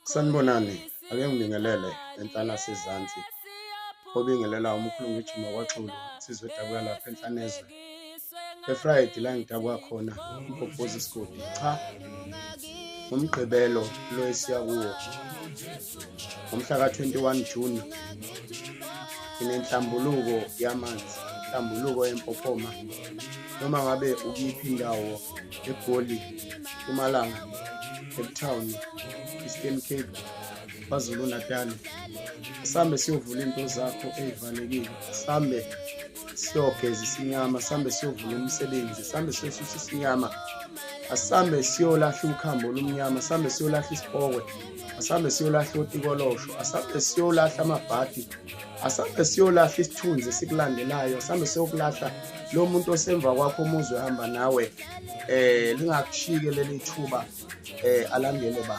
Sanibonani, ake ngibingelele enhlana sezansi obingelela umkhulu ngijima kwaXulu sizwe dabuka lapha enhlanezwe eFriday la ngidabuka khona umpophoza isigodi cha umgqibelo lo esiya kuwo ngomhla ka-21 June inenhlambuluko yamanzi, inhlambuluko yempophoma noma ngabe ukuyiphi indawo eGoli, Mpumalanga, Cape Town, Eastern Cape, KwaZulu Natal. Asambe siyovula into zakho ezivalekile, asambe siyogeza isinyama, asambe siyovula umsebenzi, asambe siyosusa isinyama, asambe siyolahla ukhambo lomnyama, asambe siyolahla isipokwe, asambe siyolahla otikolosho, asambe siyolahla amabhadi, asambe siyolahla isithunzi esikulandelayo, asambe siyokulahla lo muntu osemva kwakho umuzwe ehamba nawe lingakushike leli thuba alandele ba